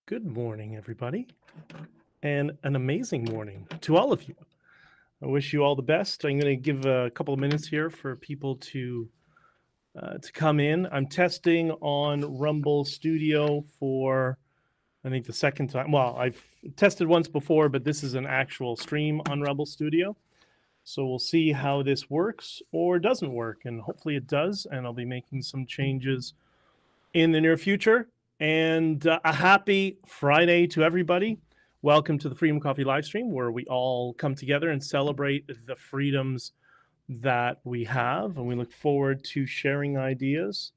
Good morning, everybody, and an amazing morning to all of you. I wish you all the best. I'm going to give a couple of minutes here for people to come in. I'm testing on Rumble Studio for, I think, the second time. Well, I've tested once before, but this is an actual stream on Rumble Studio. So we'll see how this works or doesn't work, and hopefully it does, and I'll be making some changes in the near future. And a happy Friday to everybody. Welcome to the Freedom Coffee live stream, where we all come together and celebrate the freedoms that we have. And we look forward to sharing ideas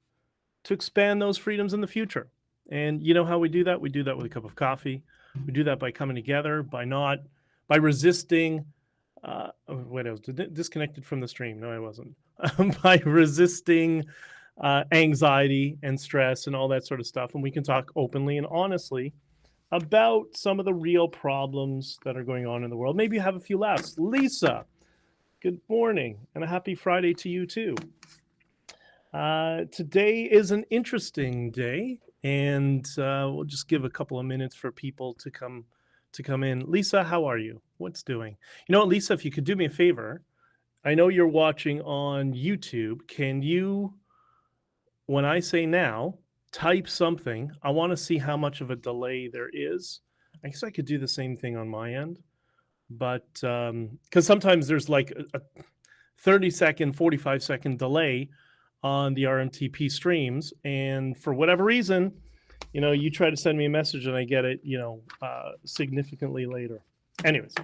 to expand those freedoms in the future. And you know how we do that? We do that with a cup of coffee. We do that by coming together, by resisting. Wait, I was disconnected from the stream. No, I wasn't. By resisting anxiety and stress and all that sort of stuff. And we can talk openly and honestly about some of the real problems that are going on in the world. Maybe have a few laughs. Lisa, good morning and a happy Friday to you too. Today is an interesting day, and we'll just give a couple of minutes for people to come in. Lisa, how are you? What's doing? You know what, Lisa, if you could do me a favor, I know you're watching on YouTube. Can you, when I say now, type something? I want to see how much of a delay there is. I guess I could do the same thing on my end, but because sometimes there's like a 30-second, 45-second delay on the RMTP streams, and for whatever reason, you know, you try to send me a message and I get it, you know, significantly later. Anyways,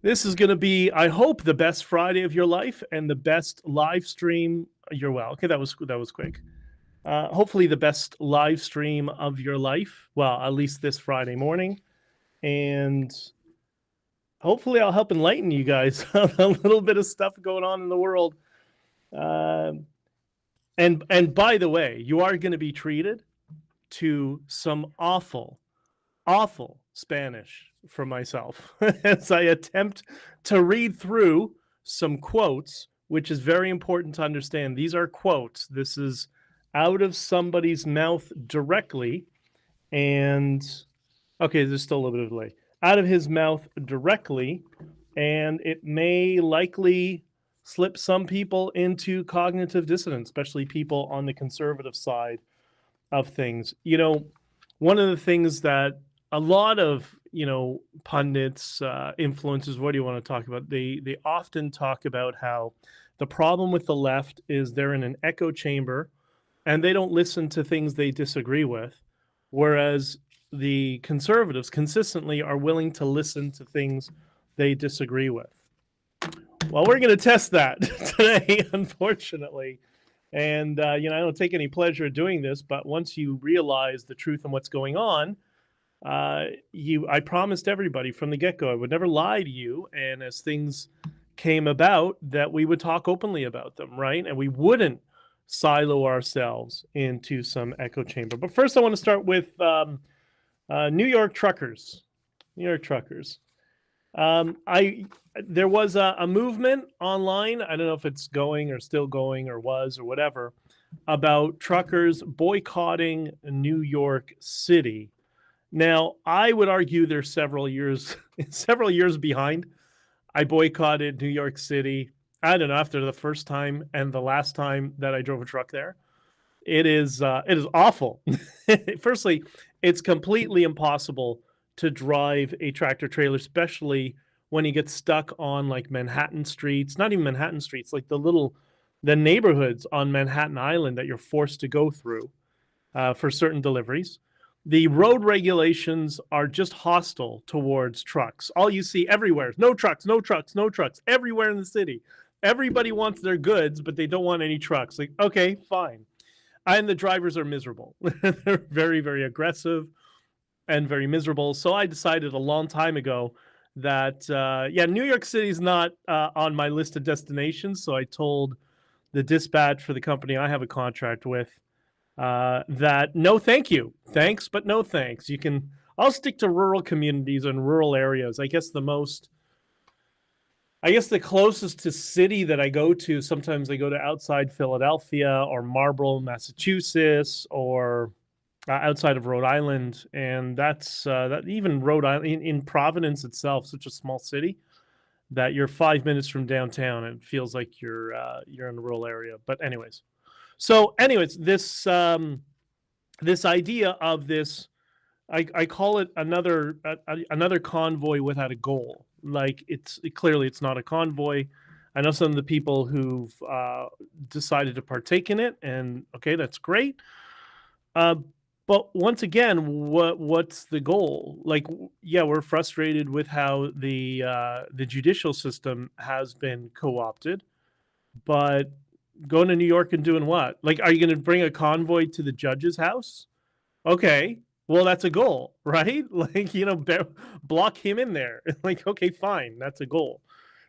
this is going to be, I hope, the best Friday of your life and the best live stream. You're well. Okay, that was quick. Hopefully the best live stream of your life. Well, at least this Friday morning. And hopefully I'll help enlighten you guys on a little bit of stuff going on in the world. And by the way, you are going to be treated to some awful Spanish from myself as I attempt to read through some quotes, which is very important to understand. These are quotes. This is out of somebody's mouth directly. And okay, there's still a little bit of delay. Out of his mouth directly, and it may likely slip some people into cognitive dissonance, especially people on the conservative side of things. You know, one of the things that a lot of, you know, pundits, influencers, what do you want to talk about? They often talk about how the problem with the left is they're in an echo chamber and they don't listen to things they disagree with, whereas the conservatives consistently are willing to listen to things they disagree with. Well, we're going to test that today, unfortunately. And, you know, I don't take any pleasure doing this, but once you realize the truth and what's going on, I promised everybody from the get-go I would never lie to you, and as things came about, that we would talk openly about them, right? And we wouldn't silo ourselves into some echo chamber. But first, I want to start with New York truckers. New York truckers. There was a movement online, I don't know if it's going or still going or was or whatever, about truckers boycotting New York City. Now, I would argue they're several years behind. I boycotted New York City, I don't know, after the first time and the last time that I drove a truck there. It is awful. Firstly, it's completely impossible to drive a tractor trailer, especially when you get stuck on like Manhattan streets, not even Manhattan streets, like the neighborhoods on Manhattan Island that you're forced to go through for certain deliveries. The road regulations are just hostile towards trucks. All you see everywhere is no trucks, no trucks, no trucks, everywhere in the city. Everybody wants their goods, but they don't want any trucks. Like, okay, fine. And the drivers are miserable. They're very, very aggressive and very miserable. So I decided a long time ago that, yeah, New York City is not on my list of destinations. So I told the dispatch for the company I have a contract with that no, thank you. Thanks, but no thanks. I'll stick to rural communities and rural areas. I guess the closest to city that I go to, sometimes I go to outside Philadelphia or Marlborough, Massachusetts, or outside of Rhode Island, and that's that even Rhode Island in Providence itself, such a small city, that you're 5 minutes from downtown. And it feels like you're in a rural area. But anyways, this this idea of this, I call it another convoy without a goal. Like clearly it's not a convoy. I know some of the people who've decided to partake in it, and okay, that's great. But once again, what's the goal? Like, yeah, we're frustrated with how the judicial system has been co-opted, but going to New York and doing what? Like, are you going to bring a convoy to the judge's house? Okay, well, that's a goal, right? Like, block him in there. Like, okay, fine, that's a goal.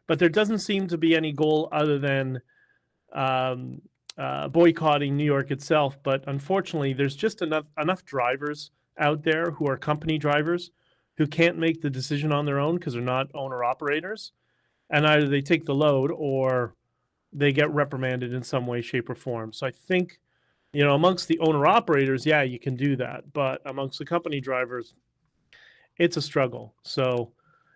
But there doesn't seem to be any goal other than boycotting New York itself. But unfortunately, there's just enough drivers out there who are company drivers who can't make the decision on their own because they're not owner-operators. And either they take the load or they get reprimanded in some way, shape, or form. So I think, amongst the owner-operators, yeah, you can do that. But amongst the company drivers, it's a struggle. So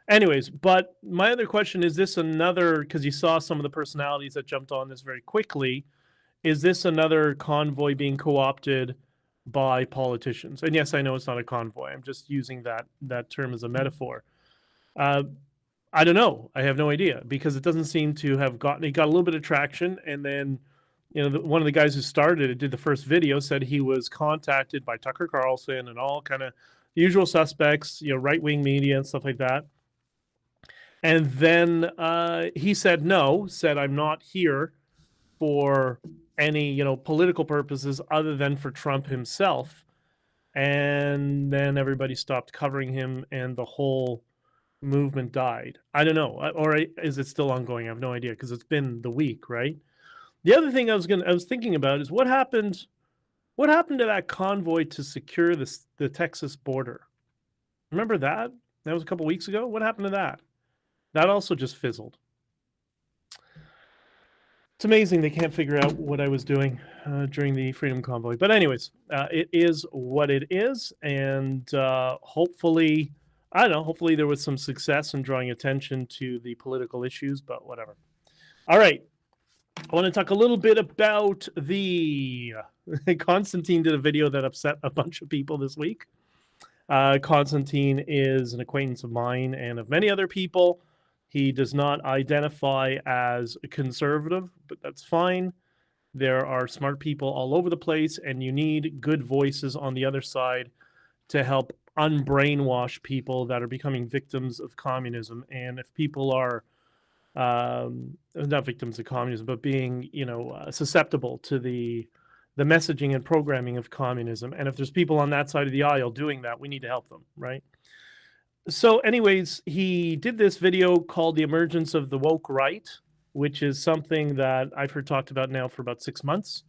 anyways, but my other question is this another, because you saw some of the personalities that jumped on this very quickly, is this another convoy being co-opted by politicians? And yes, I know it's not a convoy. I'm just using that term as a metaphor. I don't know. I have no idea, because it doesn't seem to have it got a little bit of traction. And then, one of the guys who started it, did the first video, said he was contacted by Tucker Carlson and all kind of usual suspects, right-wing media and stuff like that. And then he said no, said I'm not here for any, political purposes other than for Trump himself. And then everybody stopped covering him and the whole movement died. I don't know. Or is it still ongoing? I have no idea, because it's been the week, right? The other thing I was thinking about is what happened to that convoy to secure the Texas border? Remember that? That was a couple weeks ago. What happened to that? That also just fizzled. It's amazing they can't figure out what I was doing during the Freedom Convoy. But anyways, it is what it is. And hopefully, I don't know, hopefully there was some success in drawing attention to the political issues, but whatever. All right. I want to talk a little bit about the Constantine did a video that upset a bunch of people this week. Constantine is an acquaintance of mine and of many other people. He does not identify as a conservative, but that's fine. There are smart people all over the place, and you need good voices on the other side to help unbrainwash people that are becoming victims of communism. And if people are not victims of communism, but being, susceptible to the messaging and programming of communism, and if there's people on that side of the aisle doing that, we need to help them, right? So anyways, he did this video called The Emergence of the Woke Right, which is something that I've heard talked about now for about 6 months.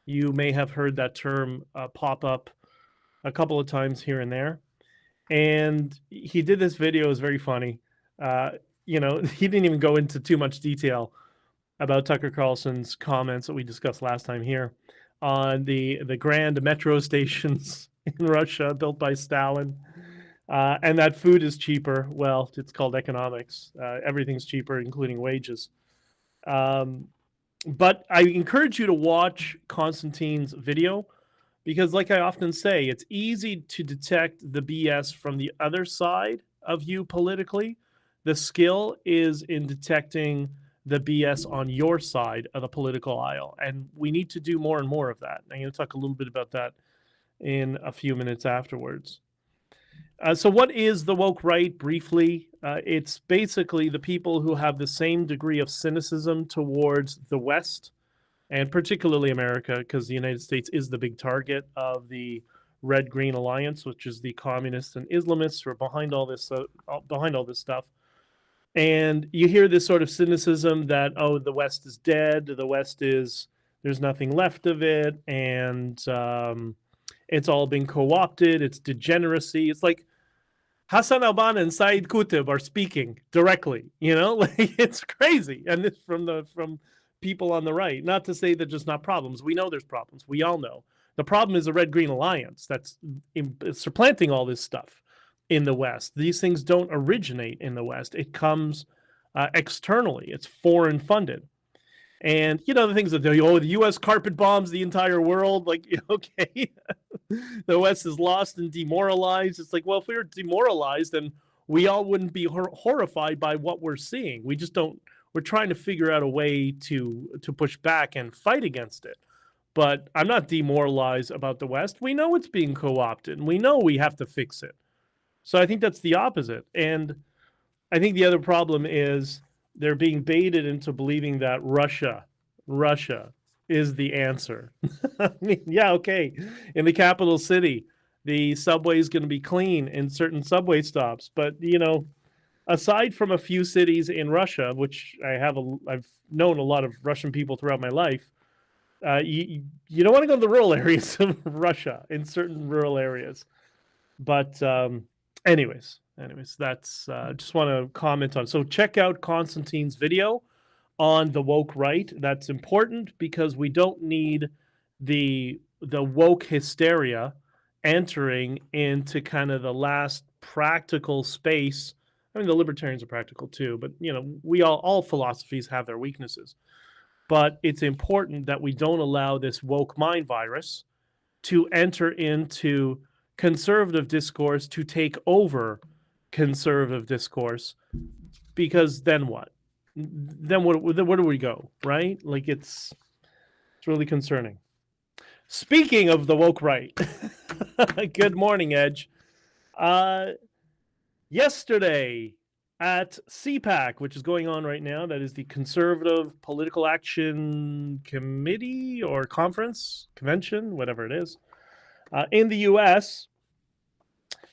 You may have heard that term pop up a couple of times here and there. And he did this video. It was very funny. He didn't even go into too much detail about Tucker Carlson's comments that we discussed last time here on the grand metro stations in Russia built by Stalin. And that food is cheaper. Well, it's called economics. Everything's cheaper, including wages. But I encourage you to watch Constantine's video, because like I often say, it's easy to detect the BS from the other side of you politically. The skill is in detecting the BS on your side of the political aisle. And we need to do more and more of that. I'm going to talk a little bit about that in a few minutes afterwards. So what is the woke right, briefly? It's basically the people who have the same degree of cynicism towards the West, and particularly America, because the United States is the big target of the Red-Green Alliance, which is the communists and Islamists who are behind all this stuff. And you hear this sort of cynicism that, oh, the West is dead, there's nothing left of it, and it's all been co-opted, it's degeneracy. It's like Hassan Alban and Saeed Qutb are speaking directly, like it's crazy. And it's from people on the right. Not to say they're just not problems. We know there's problems. We all know. The problem is the Red-Green Alliance that's supplanting all this stuff in the West. These things don't originate in the West. It comes externally. It's foreign funded. And, you know, the things that, the U.S. carpet bombs the entire world. Like, okay, the West is lost and demoralized. It's like, well, if we were demoralized, then we all wouldn't be horrified by what we're seeing. We just don't. We're trying to figure out a way to push back and fight against it. But I'm not demoralized about the West. We know it's being co-opted, and we know we have to fix it. So I think that's the opposite. And I think the other problem is they're being baited into believing that Russia is the answer. I mean, yeah, okay. In the capital city, the subway is going to be clean in certain subway stops. But, you know, aside from a few cities in Russia, which I've known a lot of Russian people throughout my life, you don't want to go to the rural areas of Russia, in certain rural areas. But anyways, that's just want to comment on. So check out Konstantin's video on the woke right. That's important because we don't need the woke hysteria entering into kind of the last practical space. I mean, the libertarians are practical too, but you know, we all philosophies have their weaknesses. But it's important that we don't allow this woke mind virus to enter into conservative discourse, to take over conservative discourse, because then what? Then where do we go, right? Like it's really concerning. Speaking of the woke right, good morning, Edge. Yesterday at CPAC, which is going on right now, that is the Conservative Political Action Committee or Conference, Convention, whatever it is, in the U.S.,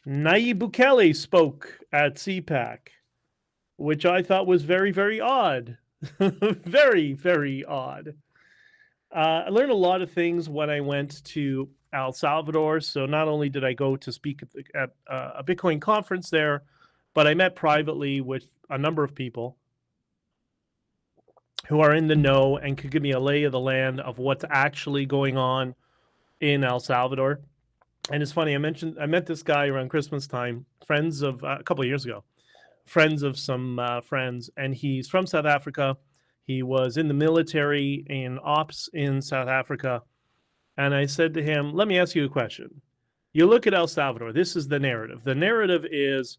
Nayib Bukele spoke at CPAC, which I thought was very, very odd. Very, very odd. I learned a lot of things when I went to El Salvador. So not only did I go to speak at a Bitcoin conference there, but I met privately with a number of people who are in the know and could give me a lay of the land of what's actually going on in El Salvador. And it's funny, I met this guy around Christmas time, friends of a couple of years ago, friends of some friends, and he's from South Africa. He was in the military in ops in South Africa. And I said to him, let me ask you a question. You look at El Salvador, this is the narrative. The narrative is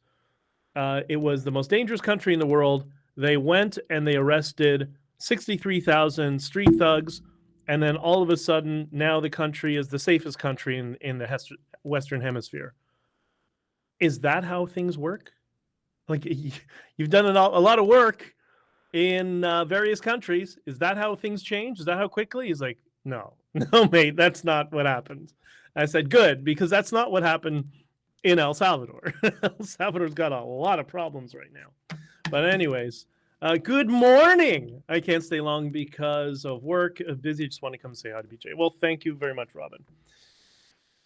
it was the most dangerous country in the world. They went and they arrested 63,000 street thugs. And then all of a sudden, now the country is the safest country in the Western Hemisphere. Is that how things work? Like, you've done a lot of work in various countries. Is that how things change? Is that how quickly? He's like, no, mate, that's not what happened. I said, good, because that's not what happened in El Salvador. El Salvador's got a lot of problems right now. But anyways, good morning. I can't stay long because of work. Busy. Just want to come say hi to BJ. Well, thank you very much, Robin.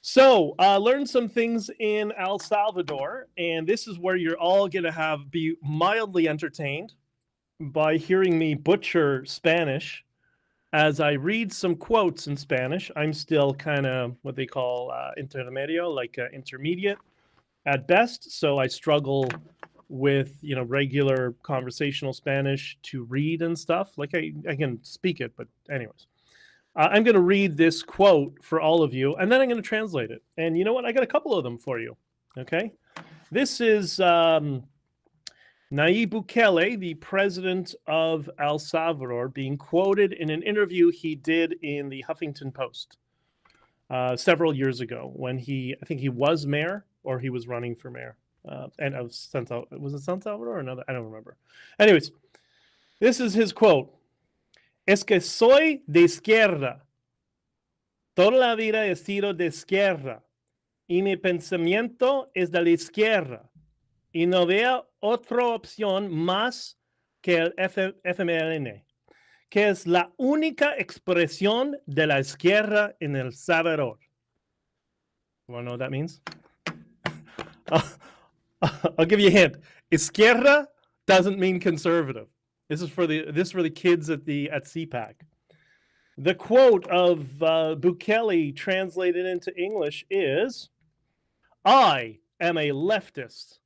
So, learned some things in El Salvador, and this is where you're all going to be mildly entertained by hearing me butcher Spanish as I read some quotes in Spanish. I'm still kind of what they call intermedio, like intermediate at best, so I struggle with, you know, regular conversational Spanish to read and stuff. Like I can speak it, but anyways. I'm going to read this quote for all of you, and then I'm going to translate it. And you know what? I got a couple of them for you, okay? This is Nayib Bukele, the president of El Salvador, being quoted in an interview he did in the Huffington Post several years ago when I think he was mayor or he was running for mayor. And was it San Salvador or another? I don't remember. Anyways, this is his quote. Es que soy de izquierda. Toda la vida he sido de izquierda. Y mi pensamiento es de la izquierda. Y no veo otra opción más que el FMLN, que es la única expresión de la izquierda en El Salvador. You want to know what that means? I'll give you a hint. Izquierda doesn't mean conservative. This is for the kids at CPAC. The quote of Bukele translated into English is, I am a leftist.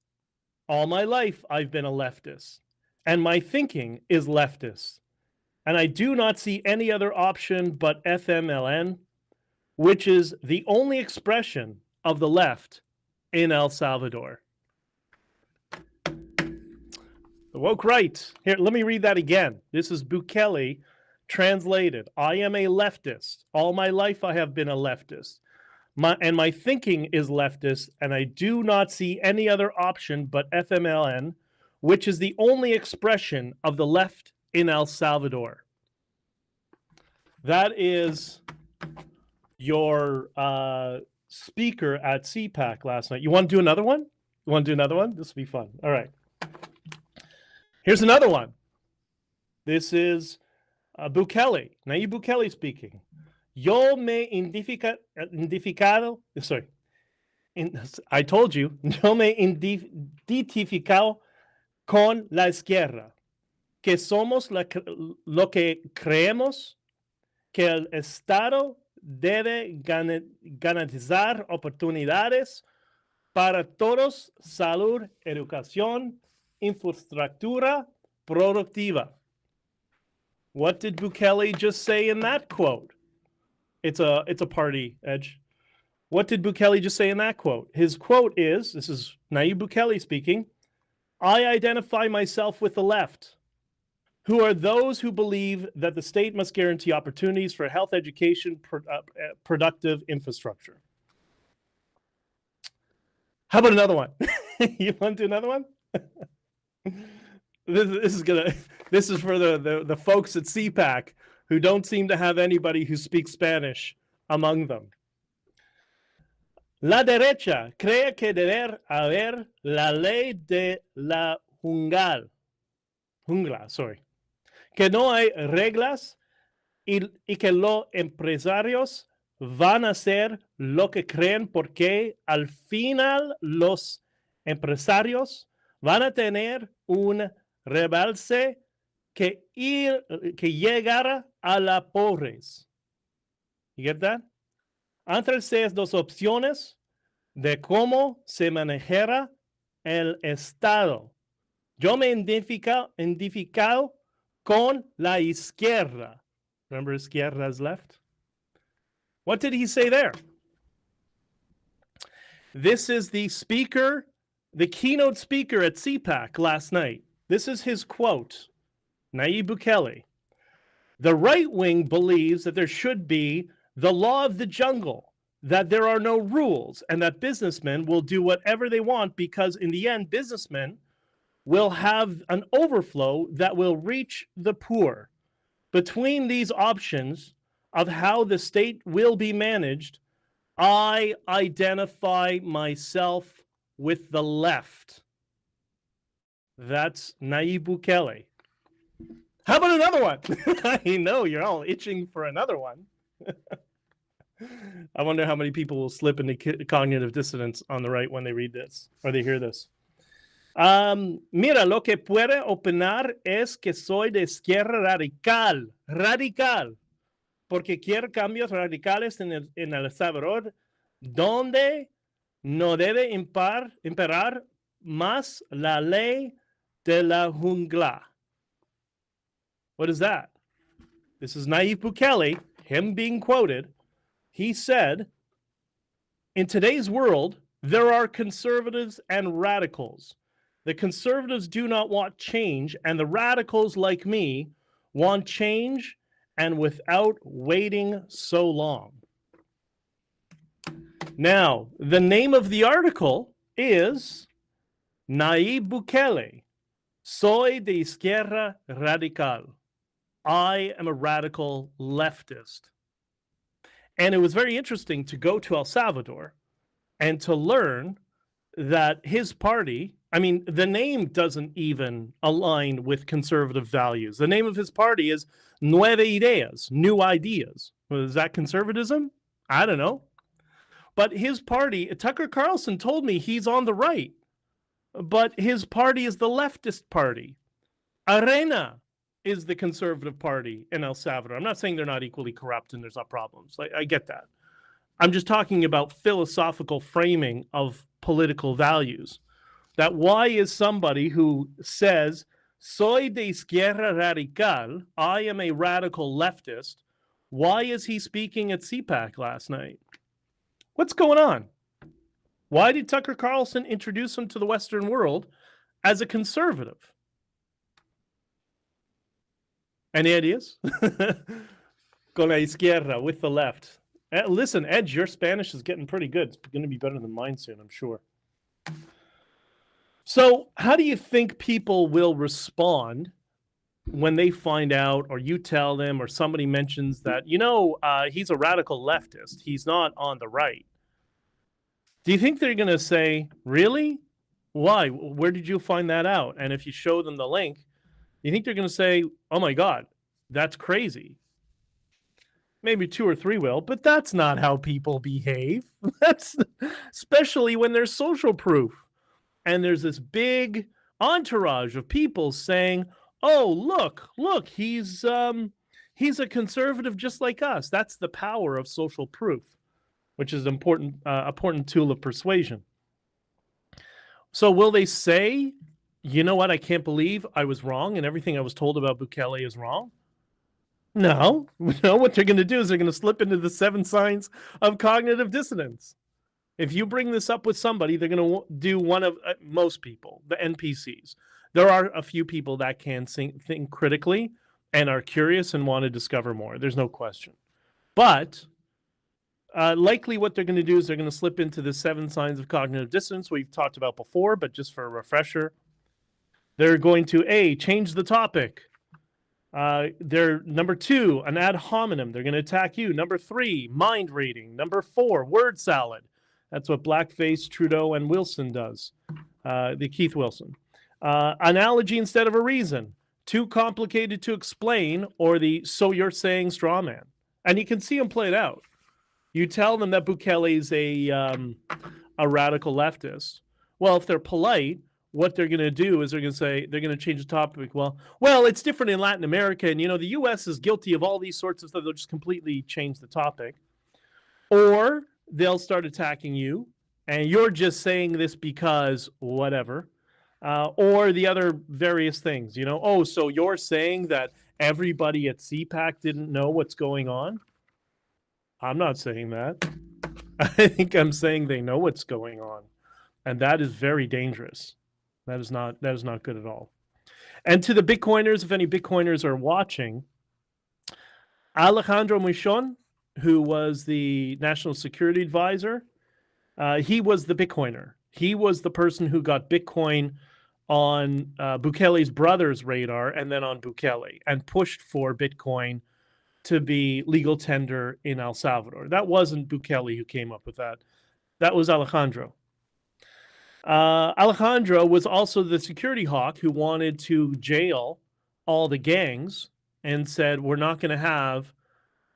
All my life I've been a leftist, and my thinking is leftist. And I do not see any other option but FMLN, which is the only expression of the left in El Salvador. The woke right. Here, let me read that again. This is Bukele translated. I am a leftist. All my life I have been a leftist. My thinking is leftist, and I do not see any other option but FMLN, which is the only expression of the left in El Salvador. That is your speaker at CPAC last night. You want to do another one? You want to do another one? This will be fun. All right. Here's another one. This is Bukele, Nayib Bukele speaking. Yo me identificado, sorry, I told you, yo me identificado con la izquierda, que somos lo que creemos que el Estado debe garantizar oportunidades para todos, salud, educación, infraestructura productiva. What did Bukele just say in that quote? It's a party, Edge. What did Bukele just say in that quote? His quote is, this is Nayib Bukele speaking, I identify myself with the left, who are those who believe that the state must guarantee opportunities for health, education, productive infrastructure. How about another one? You want to do another one? This is for the folks at CPAC who don't seem to have anybody who speaks Spanish among them. La derecha cree que debe haber la ley de la jungla, que no hay reglas y que los empresarios van a hacer lo que creen porque al final los empresarios van a tener un rebalse que llegará a la pobreza. You get that? Entre esas dos opciones de cómo se manejará el Estado, yo me identificado con la izquierda. Remember, izquierda is left? What did he say there? This is the speaker, the keynote speaker at CPAC last night. This is his quote, Nayib Bukele. The right wing believes that there should be the law of the jungle, that there are no rules, and that businessmen will do whatever they want because in the end, businessmen will have an overflow that will reach the poor. Between these options of how the state will be managed, I identify myself with the left. That's Nayib Bukele. How about another one? I know you're all itching for another one. I wonder how many people will slip into cognitive dissonance on the right when they read this or they hear this. Mira, lo que puede opinar es que soy de izquierda radical, porque quiero cambios radicales en El Salvador, donde no debe imperar más la ley de la jungla. What is that? This is Nayib Bukele, him being quoted. He said, in today's world, there are conservatives and radicals. The conservatives do not want change, and the radicals like me want change and without waiting so long. Now, the name of the article is Nayib Bukele, soy de izquierda radical. I am a radical leftist. And it was very interesting to go to El Salvador and to learn that his party, I mean, the name doesn't even align with conservative values. The name of his party is Nueve Ideas, New Ideas. Is that conservatism? I don't know. But his party, Tucker Carlson told me he's on the right, but his party is the leftist party. Arena, is the conservative party in El Salvador. I'm not saying they're not equally corrupt and there's not problems. I get that. I'm just talking about philosophical framing of political values. That why is somebody who says, soy de izquierda radical, I am a radical leftist, why is he speaking at CPAC last night? What's going on? Why did Tucker Carlson introduce him to the Western world as a conservative? Any ideas? Con la izquierda, with the left. Listen, Edge, your Spanish is getting pretty good. It's going to be better than mine soon, I'm sure. So how do you think people will respond when they find out, or you tell them, or somebody mentions that, he's a radical leftist, he's not on the right? Do you think they're going to say, really? Why? Where did you find that out? And if you show them the link, you think they're going to say, oh my God, that's crazy? Maybe 2 or 3 will, but that's not how people behave. That's especially when there's social proof. And there's this big entourage of people saying, oh, look, he's a conservative just like us. That's the power of social proof, which is an important tool of persuasion. So will they say, you know what, I can't believe I was wrong and everything I was told about Bukele is wrong? No, what they're going to do is they're going to slip into the 7 signs of cognitive dissonance. If you bring this up with somebody, they're going to do one of most people, the NPCs. There are a few people that can think critically and are curious and want to discover more. There's no question. But likely what they're going to do is they're going to slip into the 7 signs of cognitive dissonance we've talked about before, but just for a refresher. They're going to, A, change the topic. They're number 2, an ad hominem. They're going to attack you. Number 3, mind reading. Number 4, word salad. That's what blackface, Trudeau, and Wilson does. The Keith Wilson. Analogy instead of a reason. Too complicated to explain, or the so you're saying straw man. And you can see them play it out. You tell them that Bukele is a radical leftist. Well, if they're polite, what they're going to do is they're going to change the topic. Well, it's different in Latin America, and the U.S. is guilty of all these sorts of stuff. They'll just completely change the topic. Or they'll start attacking you, and you're just saying this because whatever. Or the other various things, oh, so you're saying that everybody at CPAC didn't know what's going on? I'm not saying that. I think I'm saying they know what's going on. And that is very dangerous. That is not good at all. And to the Bitcoiners, if any Bitcoiners are watching, Alejandro Muchon, who was the national security advisor, he was the Bitcoiner. He was the person who got Bitcoin on Bukele's brother's radar and then on Bukele, and pushed for Bitcoin to be legal tender in El Salvador. That wasn't Bukele who came up with that. That was Alejandro. Alejandro was also the security hawk who wanted to jail all the gangs and said, we're not going to have,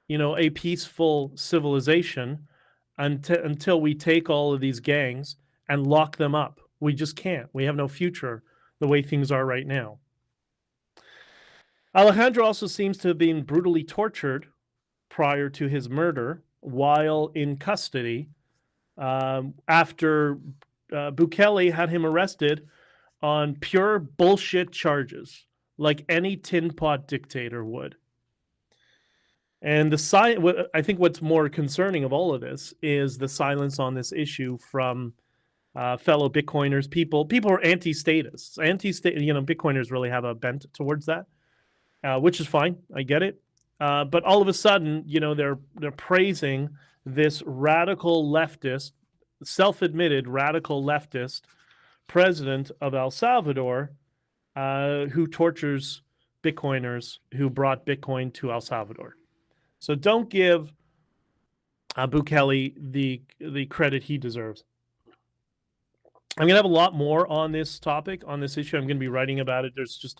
a peaceful civilization until we take all of these gangs and lock them up. We just can't. We have no future the way things are right now. Alejandro also seems to have been brutally tortured prior to his murder while in custody after Bukele had him arrested on pure bullshit charges, like any tin pot dictator would. And I think what's more concerning of all of this is the silence on this issue from fellow Bitcoiners, people who are anti-statists. Bitcoiners really have a bent towards that, which is fine. I get it. But all of a sudden, they're praising this radical leftist, self-admitted radical leftist president of El Salvador, who tortures Bitcoiners who brought Bitcoin to El Salvador. So don't give Bukele the credit he deserves. I'm going to have a lot more on this topic, on this issue. I'm going to be writing about it. There's just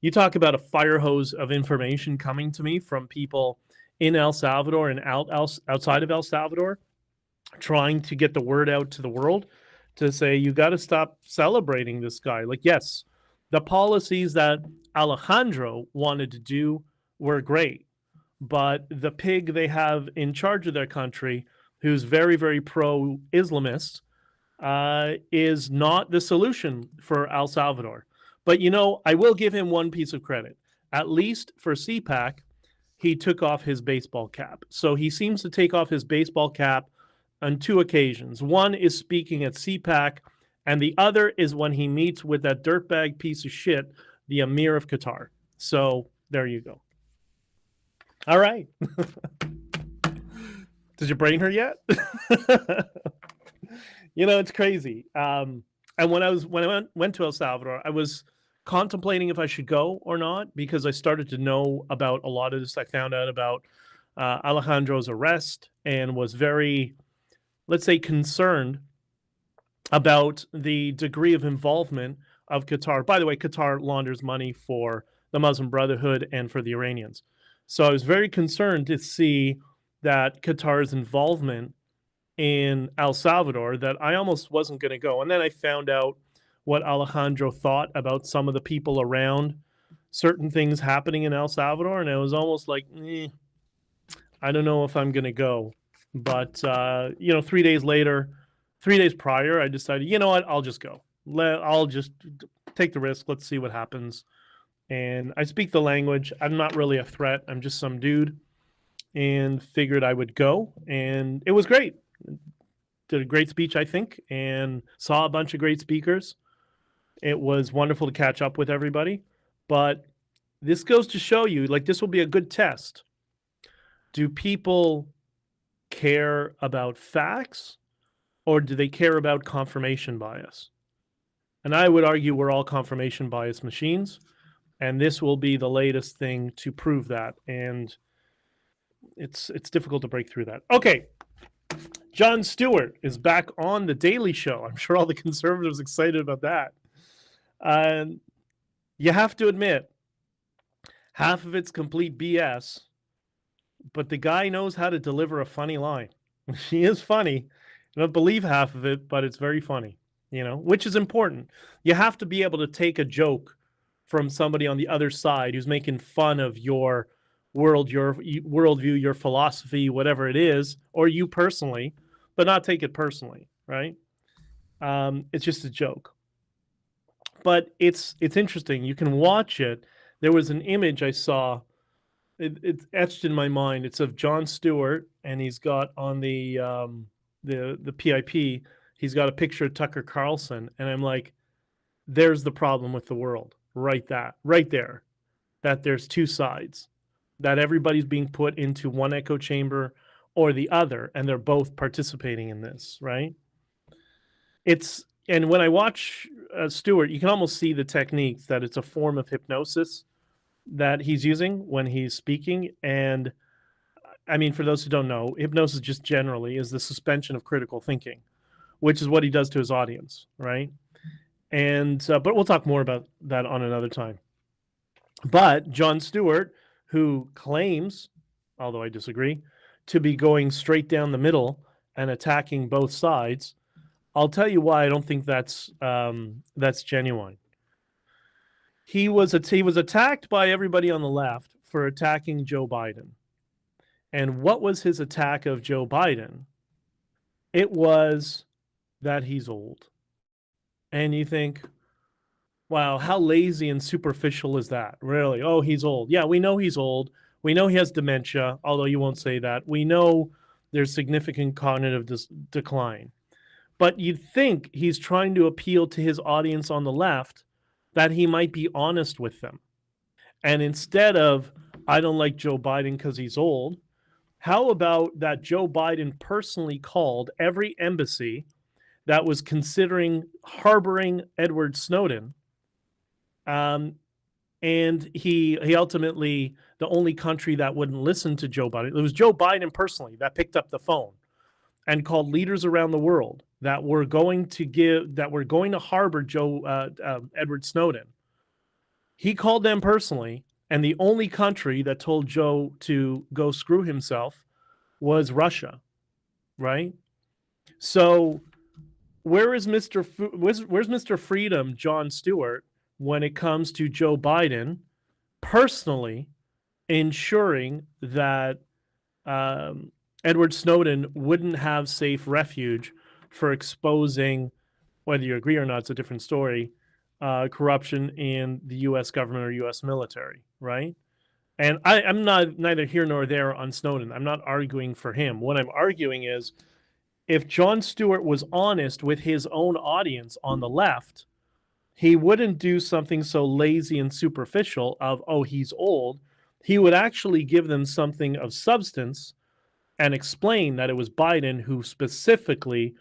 you talk about a fire hose of information coming to me from people in El Salvador and outside of El Salvador, trying to get the word out to the world to say, you got to stop celebrating this guy. Like, yes, The policies that Alejandro wanted to do were great, but the pig they have in charge of their country, who's very, very pro-Islamist, is not the solution for El Salvador. But, I will give him one piece of credit. At least for CPAC, he took off his baseball cap. So he seems to take off his baseball cap on 2 occasions. One is speaking at CPAC, and the other is when he meets with that dirtbag piece of shit, the Emir of Qatar. So there you go. All right. Does your brain hurt yet? It's crazy. And when I went to El Salvador, I was contemplating if I should go or not, because I started to know about a lot of this. I found out about Alejandro's arrest and was very, let's say, concerned about the degree of involvement of Qatar. By the way, Qatar launders money for the Muslim Brotherhood and for the Iranians. So I was very concerned to see that Qatar's involvement in El Salvador, that I almost wasn't going to go. And then I found out what Alejandro thought about some of the people around certain things happening in El Salvador. And I was almost like, I don't know if I'm going to go. But, 3 days later, 3 days prior, I decided, you know what, I'll just go. I'll just take the risk. Let's see what happens. And I speak the language. I'm not really a threat. I'm just some dude, and figured I would go. And it was great. Did a great speech, I think, and saw a bunch of great speakers. It was wonderful to catch up with everybody. But this goes to show you, this will be a good test. Do people care about facts, or do they care about confirmation bias? And I would argue we're all confirmation bias machines, and this will be the latest thing to prove that. And it's difficult to break through that. Okay, Jon Stewart is back on The Daily Show. I'm sure all the conservatives are excited about that. You have to admit, half of it's complete BS, but the guy knows how to deliver a funny line. He is funny. I don't believe half of it, but it's very funny, which is important. You have to be able to take a joke from somebody on the other side who's making fun of your worldview, your philosophy, whatever it is, or you personally, but not take it personally, right? It's just a joke. But it's interesting. You can watch it. There was an image I saw. It's etched in my mind. It's of Jon Stewart, and he's got on the PIP, he's got a picture of Tucker Carlson, and I'm like, there's the problem with the world, right there, that there's 2 sides, that everybody's being put into one echo chamber or the other, and they're both participating in this, right? And when I watch Stewart, you can almost see the techniques, that it's a form of hypnosis that he's using when he's speaking. And I mean, for those who don't know, hypnosis just generally is the suspension of critical thinking, which is what he does to his audience, right? And but we'll talk more about that on another time. But Jon Stewart, who claims, although I disagree, to be going straight down the middle and attacking both sides, I'll tell you why I don't think that's genuine. He was attacked by everybody on the left for attacking Joe Biden. And what was his attack of Joe Biden? It was that he's old. And you think, wow, how lazy and superficial is that? Really? Oh, he's old. Yeah, we know he's old. We know he has dementia, although you won't say that. We know there's significant cognitive decline. But you'd think he's trying to appeal to his audience on the left, that he might be honest with them. And instead of, I don't like Joe Biden because he's old, how about that Joe Biden personally called every embassy that was considering harboring Edward Snowden, and he ultimately, the only country that wouldn't listen to Joe Biden, it was Joe Biden personally that picked up the phone and called leaders around the world that were going to harbor Edward Snowden. He called them personally, and the only country that told Joe to go screw himself was Russia, right? So where's Mr. Freedom, Jon Stewart, when it comes to Joe Biden personally ensuring that Edward Snowden wouldn't have safe refuge for exposing, whether you agree or not, it's a different story, corruption in the U.S. government or U.S. military, right? And I'm not neither here nor there on Snowden. I'm not arguing for him. What I'm arguing is if Jon Stewart was honest with his own audience on the left, he wouldn't do something so lazy and superficial of, oh, he's old. He would actually give them something of substance and explain that it was Biden who specifically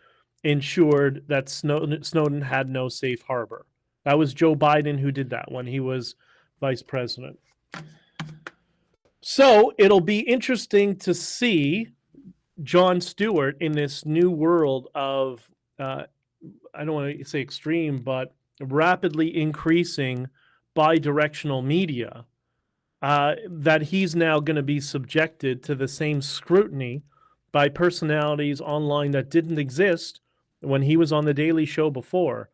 ensured that Snowden had no safe harbor. That was Joe Biden who did that when he was vice president. So it'll be interesting to see Jon Stewart in this new world of, I don't want to say extreme, but rapidly increasing bi-directional media, that he's now going to be subjected to the same scrutiny by personalities online that didn't exist when he was on The Daily Show before.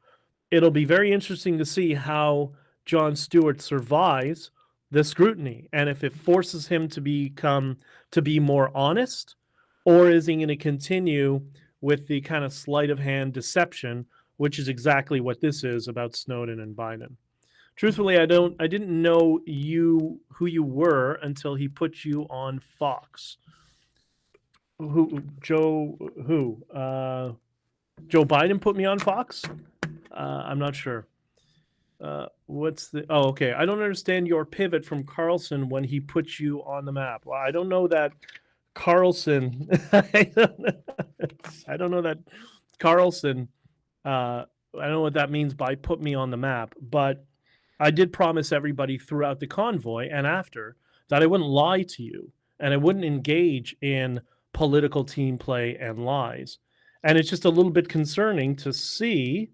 It'll be very interesting to see how Jon Stewart survives the scrutiny and if it forces him to be more honest, or is he going to continue with the kind of sleight of hand deception, which is exactly what this is about Snowden and Biden. Truthfully, I didn't know who you were until he put you on Fox. Joe Biden put me on Fox? I'm not sure. Okay. I don't understand your pivot from Carlson when he put you on the map. Well, I don't know that Carlson. I don't know that Carlson. I don't know what that means by put me on the map, but I did promise everybody throughout the convoy and after that I wouldn't lie to you and I wouldn't engage in political team play and lies. And it's just a little bit concerning to see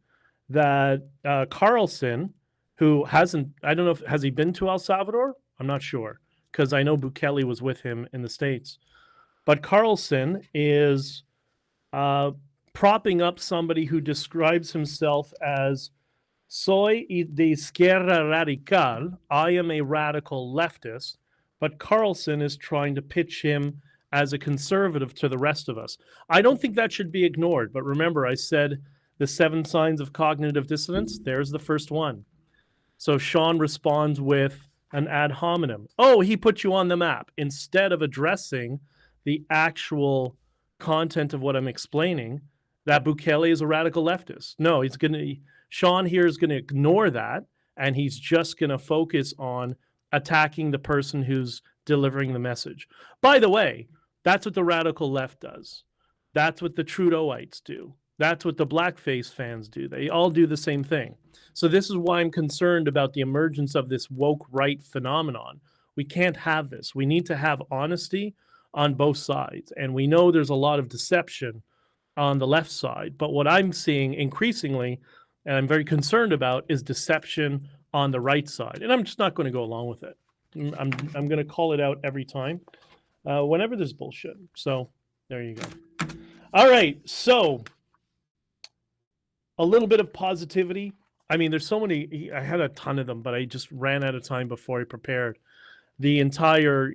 that Carlson, who hasn't, I don't know, has he been to El Salvador? I'm not sure, because I know Bukele was with him in the States. But Carlson is propping up somebody who describes himself as soy de izquierda radical. I am a radical leftist, but Carlson is trying to pitch him as a conservative to the rest of us. I don't think that should be ignored. But remember, I said the 7 signs of cognitive dissonance. There's the first one. So Sean responds with an ad hominem. Oh, he put you on the map instead of addressing the actual content of what I'm explaining, that Bukele is a radical leftist. No, Sean here is going to ignore that, and he's just going to focus on attacking the person who's delivering the message. By the way, that's what the radical left does. That's what the Trudeauites do. That's what the blackface fans do. They all do the same thing. So this is why I'm concerned about the emergence of this woke right phenomenon. We can't have this. We need to have honesty on both sides. And we know there's a lot of deception on the left side. But what I'm seeing increasingly, and I'm very concerned about, is deception on the right side. And I'm just not going to go along with it. I'm going to call it out every time whenever there's bullshit. So there you go. All right. So a little bit of positivity. I mean, there's so many. I had a ton of them, but I just ran out of time before I prepared. The entire,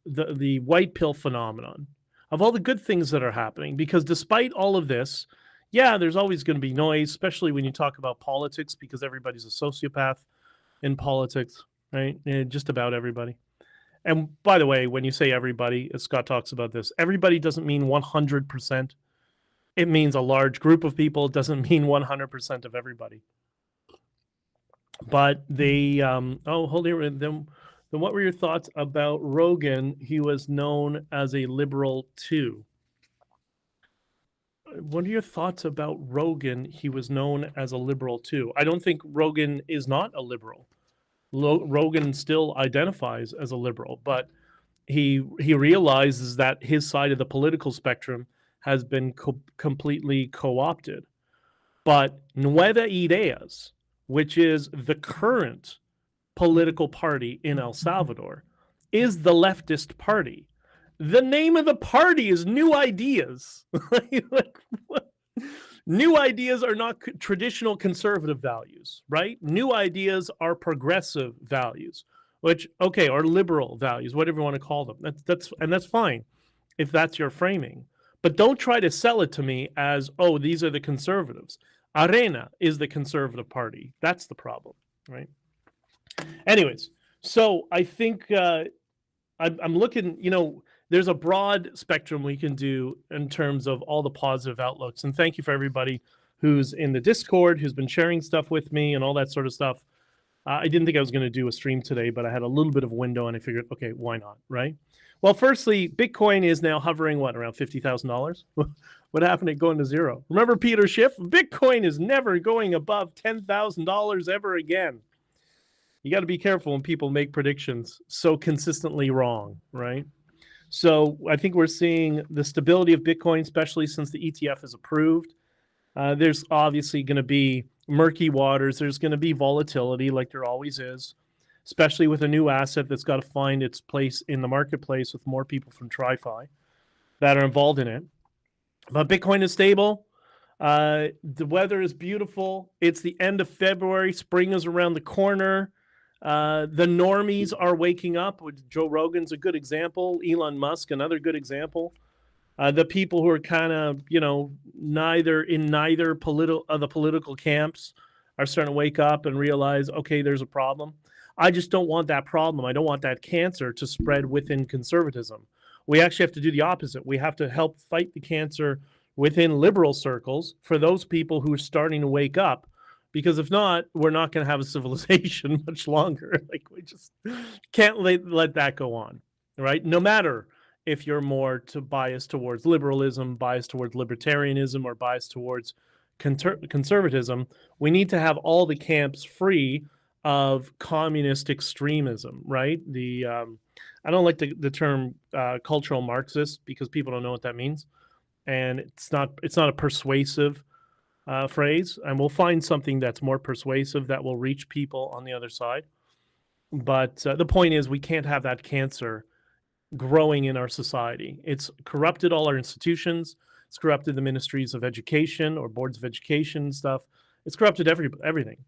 the white pill phenomenon of all the good things that are happening, because despite all of this, yeah, there's always going to be noise, especially when you talk about politics, because everybody's a sociopath in politics, right? Just about everybody. And by the way, when you say everybody, as Scott talks about this, everybody doesn't mean 100%. It means a large group of people. It doesn't mean 100% of everybody. But they, hold on. Then what were your thoughts about Rogan? He was known as a liberal too. What are your thoughts about Rogan? He was known as a liberal too. I don't think Rogan is not a liberal. Rogan still identifies as a liberal, but he realizes that his side of the political spectrum has been completely co-opted. But Nueva Ideas, which is the current political party in El Salvador, is the leftist party. The name of the party is New Ideas. New ideas are not traditional conservative values, right? New ideas are progressive values, which, okay, or liberal values, whatever you want to call them. That's fine if that's your framing. But don't try to sell it to me as, oh, these are the conservatives. Arena is the conservative party. That's the problem, right? Anyways, so I think I'm looking, there's a broad spectrum we can do in terms of all the positive outlooks. And thank you for everybody who's in the Discord, who's been sharing stuff with me and all that sort of stuff. I didn't think I was going to do a stream today, but I had a little bit of a window and I figured, okay, why not, right? Well, firstly, Bitcoin is now hovering, around $50,000? What happened to going to zero? Remember Peter Schiff? Bitcoin is never going above $10,000 ever again. You got to be careful when people make predictions so consistently wrong, right? So I think we're seeing the stability of Bitcoin, especially since the ETF is approved. There's obviously going to be murky waters. There's going to be volatility like there always is, especially with a new asset that's got to find its place in the marketplace with more people from TriFi that are involved in it. But Bitcoin is stable. The weather is beautiful. It's the end of February. Spring is around the corner. The normies are waking up. Joe Rogan's a good example. Elon Musk, another good example. The people who are kind of, neither of the political camps are starting to wake up and realize, okay, there's a problem. I just don't want that problem. I don't want that cancer to spread within conservatism. We actually have to do the opposite. We have to help fight the cancer within liberal circles for those people who are starting to wake up. Because if not, we're not going to have a civilization much longer. Like, we just can't let that go on, right? No matter if you're more biased towards liberalism, biased towards libertarianism, or biased towards conservatism, we need to have all the camps free of communist extremism, right? I don't like the term cultural Marxist because people don't know what that means, and it's not a persuasive phrase, and we'll find something that's more persuasive that will reach people on the other side. But the point is, we can't have that cancer growing in our society. It's corrupted all our institutions. It's corrupted the ministries of education or boards of education and stuff. It's corrupted everything,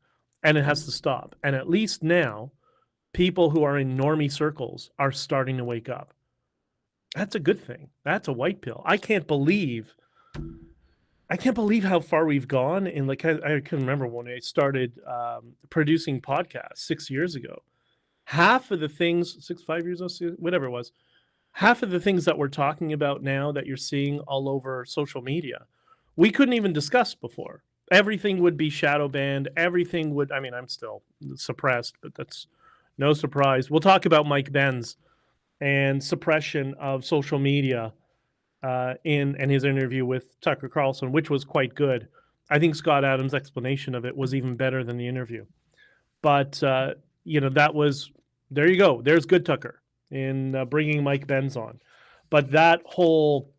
and it has to stop. And at least now, people who are in normie circles are starting to wake up. That's a good thing. That's a white pill. I can't believe how far we've gone. And I can remember when I started producing podcasts 6 years ago. Half of the things, 5 years ago, whatever it was, half of the things that we're talking about now that you're seeing all over social media, we couldn't even discuss before. Everything would be shadow banned. Everything would, I'm still suppressed, but that's no surprise. We'll talk about Mike Benz and suppression of social media in his interview with Tucker Carlson, which was quite good. I think Scott Adams' explanation of it was even better than the interview. But, that was, there you go. There's good Tucker in bringing Mike Benz on. But that whole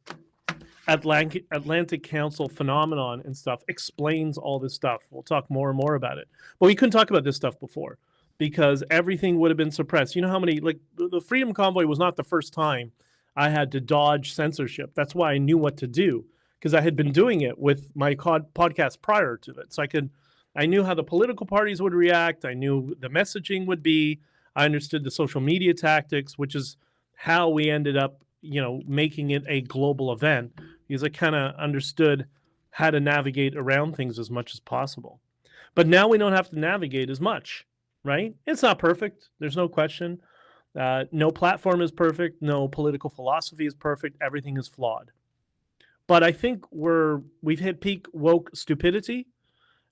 Atlantic Council phenomenon and stuff explains all this stuff. We'll talk more and more about it. But we couldn't talk about this stuff before because everything would have been suppressed. You know how many, the Freedom Convoy was not the first time I had to dodge censorship. That's why I knew what to do, because I had been doing it with my podcast prior to it. So I knew how the political parties would react. I knew the messaging would be. I understood the social media tactics, which is how we ended up, making it a global event, because I kind of understood how to navigate around things as much as possible. But now we don't have to navigate as much, right? It's not perfect. There's no question. No platform is perfect. No political philosophy is perfect. Everything is flawed. But I think we've hit peak woke stupidity,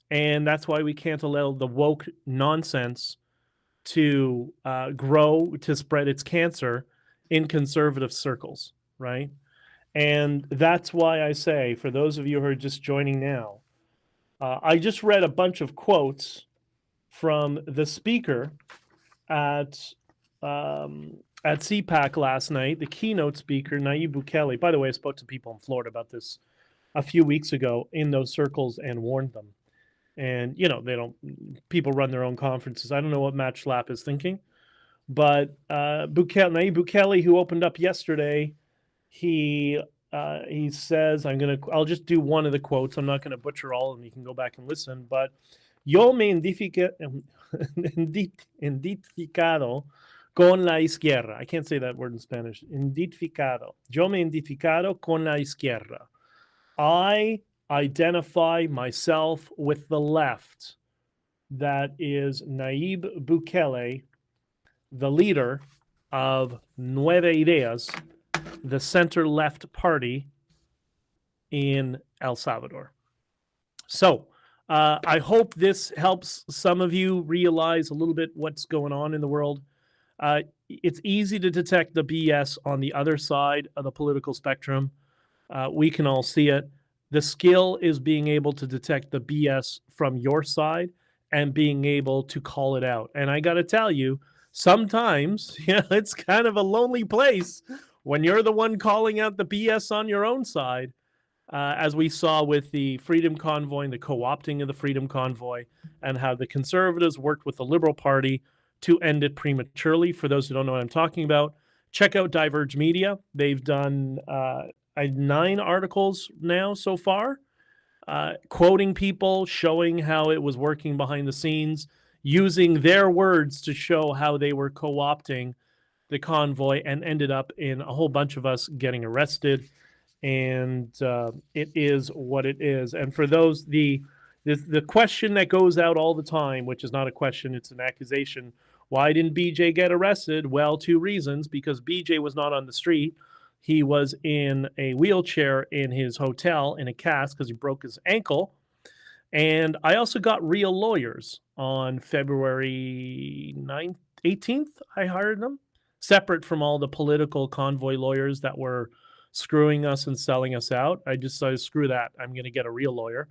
and that's why we can't allow the woke nonsense to grow, to spread its cancer in conservative circles, right? And that's why I say, for those of you who are just joining now, I just read a bunch of quotes from the speaker at CPAC last night, the keynote speaker, Nayib Bukele. By the way, I spoke to people in Florida about this a few weeks ago in those circles and warned them. And, people run their own conferences. I don't know what Matt Schlapp is thinking, but Nayib Bukele, who opened up yesterday, he he says, I'll just do one of the quotes. I'm not going to butcher all of them. You can go back and listen. But yo me identificado con la izquierda. I can't say that word in Spanish. Identificado. Yo me identificado con la izquierda. I identify myself with the left. That is Nayib Bukele, the leader of Nueve Ideas, the center-left party in El Salvador. So I hope this helps some of you realize a little bit what's going on in the world. It's easy to detect the BS on the other side of the political spectrum. We can all see it. The skill is being able to detect the BS from your side and being able to call it out. And I got to tell you, sometimes, it's kind of a lonely place when you're the one calling out the BS on your own side, as we saw with the Freedom Convoy and the co-opting of the Freedom Convoy, and how the conservatives worked with the Liberal Party to end it prematurely. For those who don't know what I'm talking about, check out Diverge Media. They've done 9 articles now so far, quoting people, showing how it was working behind the scenes, using their words to show how they were co-opting the convoy, and ended up in a whole bunch of us getting arrested. And it is what it is. And for those, the question that goes out all the time, which is not a question, it's an accusation. Why didn't BJ get arrested? Well, 2 reasons. Because BJ was not on the street. He was in a wheelchair in his hotel in a cast because he broke his ankle. And I also got real lawyers on February 9th, 18th. I hired them, separate from all the political convoy lawyers that were screwing us and selling us out. I decided, screw that. I'm going to get a real lawyer.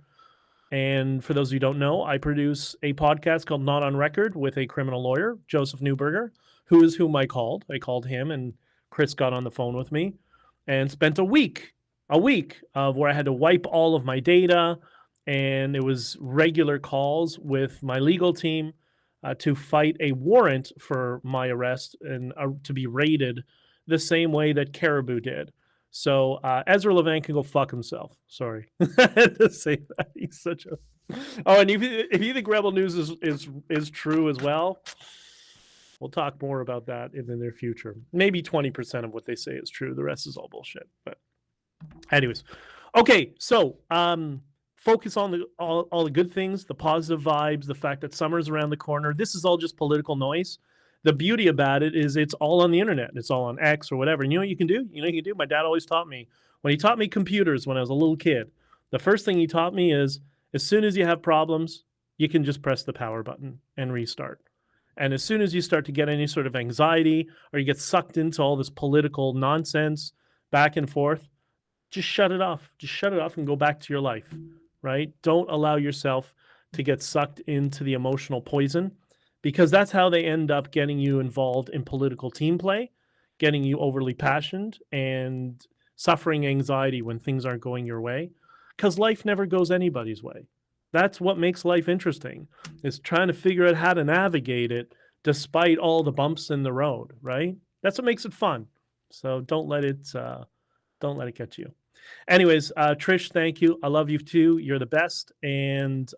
And for those of you who don't know, I produce a podcast called Not on Record with a criminal lawyer, Joseph Newberger, who is whom I called. I called him, and Chris got on the phone with me and spent a week of where I had to wipe all of my data. And it was regular calls with my legal team to fight a warrant for my arrest and to be raided the same way that Caribou did. So Ezra Levant can go fuck himself. Sorry. I had to say that. He's such a... Oh, and if you think Rebel News is true as well, we'll talk more about that in the near future. Maybe 20% of what they say is true. The rest is all bullshit. But anyways. Okay, so focus on all the good things, the positive vibes, the fact that summer's around the corner. This is all just political noise. The beauty about it is it's all on the internet. It's all on X or whatever. And you know what you can do? You know what you can do? My dad always taught me. When he taught me computers when I was a little kid, the first thing he taught me is, as soon as you have problems, you can just press the power button and restart. And as soon as you start to get any sort of anxiety or you get sucked into all this political nonsense back and forth, just shut it off. Just shut it off and go back to your life, right? Don't allow yourself to get sucked into the emotional poison, because that's how they end up getting you involved in political team play, getting you overly passionate and suffering anxiety when things aren't going your way, because life never goes anybody's way. That's what makes life interesting, is trying to figure out how to navigate it despite all the bumps in the road, right? That's what makes it fun. So don't let it get you. Anyways, Trish, thank you. I love you too. You're the best. And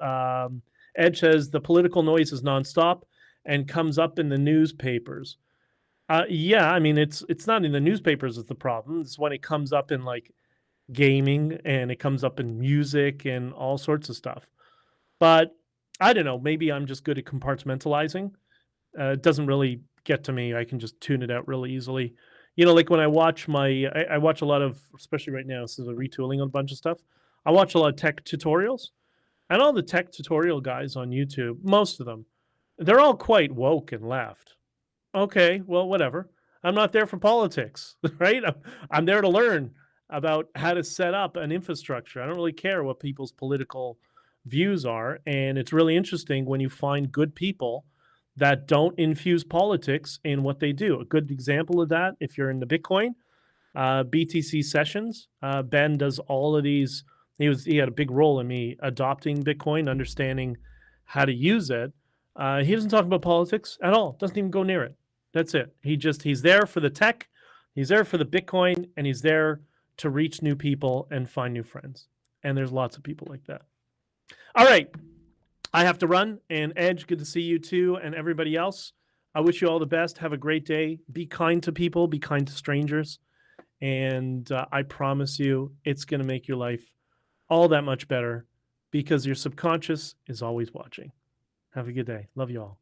Ed says the political noise is nonstop and comes up in the newspapers. Yeah, I mean, it's not in the newspapers is the problem. It's when it comes up in like gaming and it comes up in music and all sorts of stuff. But I don't know, maybe I'm just good at compartmentalizing. It doesn't really get to me. I can just tune it out really easily. You know, like when I watch I watch a lot of, especially right now, this is a retooling of a bunch of stuff. I watch a lot of tech tutorials, and all the tech tutorial guys on YouTube, most of them, they're all quite woke and left. Okay, well, whatever. I'm not there for politics, right? I'm there to learn about how to set up an infrastructure. I don't really care what people's political views are. And it's really interesting when you find good people that don't infuse politics in what they do. A good example of that, if you're in the Bitcoin, BTC sessions, Ben does all of these. He had a big role in me adopting Bitcoin, understanding how to use it. He doesn't talk about politics at all. Doesn't even go near it. That's it. He's there for the tech. He's there for the Bitcoin, and he's there to reach new people and find new friends. And there's lots of people like that. All right. I have to run. And Edge, good to see you too, and everybody else. I wish you all the best. Have a great day. Be kind to people. Be kind to strangers. And I promise you, it's going to make your life all that much better because your subconscious is always watching. Have a good day. Love you all.